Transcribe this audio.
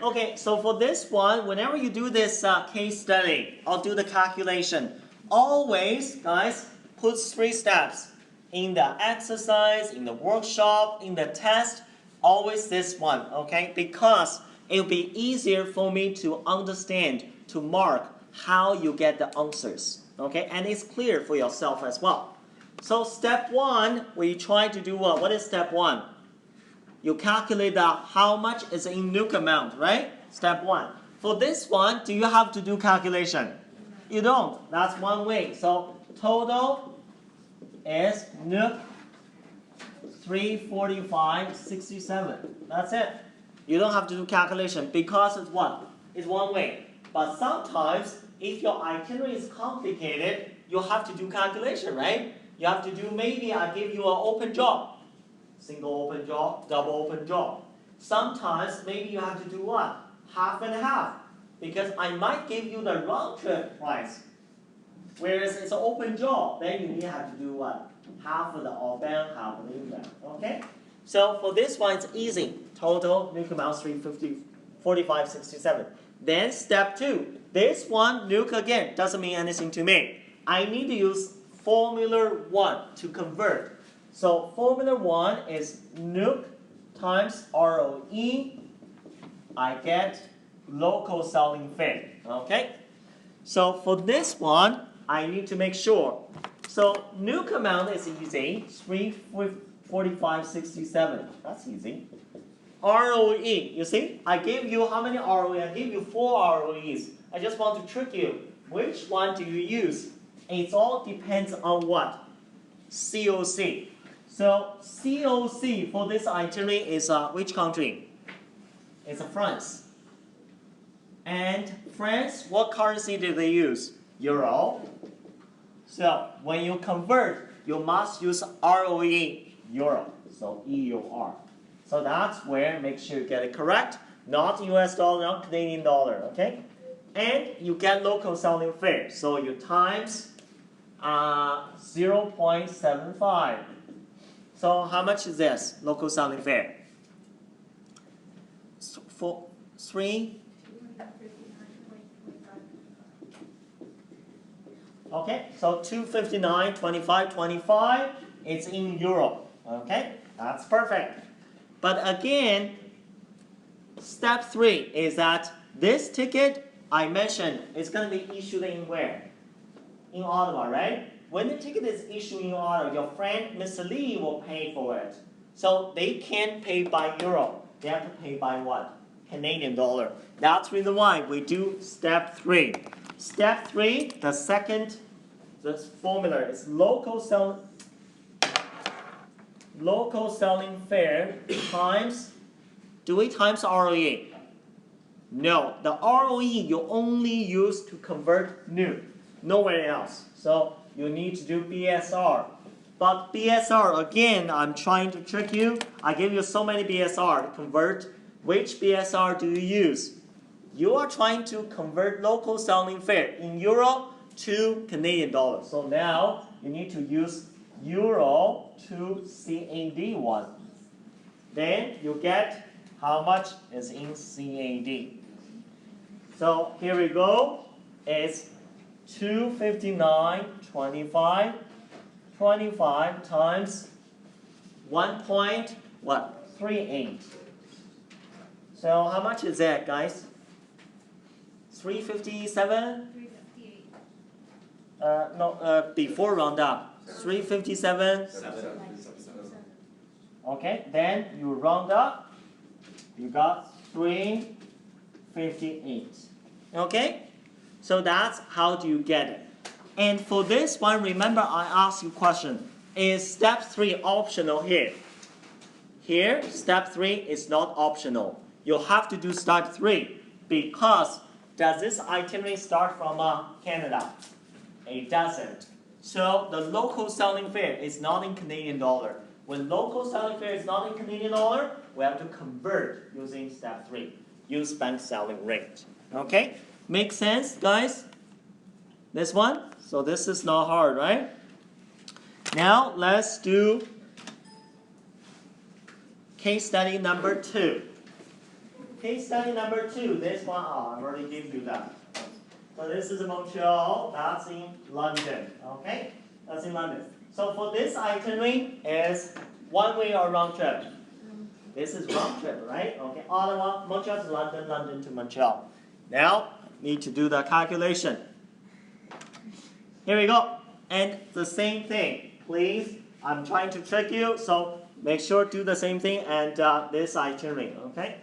Okay, so for this one, whenever you do this case study or do the calculation, always, guys, put 3 steps. In the exercise, in the workshop, in the test, always this one, okay? Because it will be easier for me to understand, to mark how you get the answers, okay? And it's clear for yourself as well. So step 1, we try to do what? What is step 1? You calculate how much is in NUC amount, right? Step 1. For this one, do you have to do calculation? You don't. That's one way. So total is NUC 345.67. That's it. You don't have to do calculation because it's what? It's one way. But sometimes, if your itinerary is complicated, you have to do calculation, right? You have to do, maybe I give you an open job. Single open job, double open job. Sometimes, maybe you have to do what? Half and half. Because I might give you the round trip price. Whereas it's an open job, then you need to have to do what? Half of the outbound, half of the inbound. Okay? So for this one, it's easy. Total NUC amount 345.67. Then step 2. This one, NUC again, doesn't mean anything to me. I need to use formula 1 to convert. So formula 1 is NUC times ROE. I get local selling fare. Okay? So for this one, I need to make sure. So NUC amount is easy, 345.67. That's easy. ROE, you see? I gave you how many ROE? I gave you 4 ROEs. I just want to trick you. Which one do you use? It all depends on what? COC. So COC for this itinerary is which country? It's France. And France, what currency do they use? Euro. So when you convert, you must use ROE, Euro. So EUR. So that's where make sure you get it correct. Not US dollar, not Canadian dollar, okay? And you get local selling fare. So you times 0.75. So how much is this local selling fare? For 3. Okay, so 259.25.25. It's in euro. Okay, that's perfect. But again, step 3 is that this ticket I mentioned is going to be issued in where? In Ottawa, right? When the ticket is issued in Ottawa, your friend Mr. Lee will pay for it. So they can't pay by euro. They have to pay by what? Canadian dollar. That's the reason why we do step 3. Step 3, the second formula is local selling fare times, do we times ROE? No, the ROE you only use to convert NUC, nowhere else. So you need to do BSR. But BSR, again, I'm trying to trick you. I give you so many BSR to convert. Which BSR do you use? You are trying to convert local selling fare in euro to Canadian dollar. So now you need to use euro to CAD one. Then you get how much is in CAD. So here we go. It's 259.25 times 1.38. So how much is that, guys? 357? 358. Before round up. 357? Okay, then you round up. You got 358. Okay? So that's how do you get it. And for this one, remember I asked you a question. Is step 3 optional here? Here, step 3 is not optional. You have to do step 3 because does this itinerary start from Canada? It doesn't. So the local selling fare is not in Canadian dollar. When local selling fare is not in Canadian dollar, we have to convert using step 3. Use bank selling rate. Okay? Make sense, guys? This one? So this is not hard, right? Now let's do case study number 2. Case study number 2. This one, I already gave you that. So this is Montreal. That's in London. Okay, that's in London. So for this itinerary is one way or round trip. This is round trip, right? Okay, Ottawa, Montreal to London, London to Montreal. Now need to do the calculation. Here we go. And the same thing. Please, I'm trying to trick you, so make sure to do the same thing and this itinerary, okay?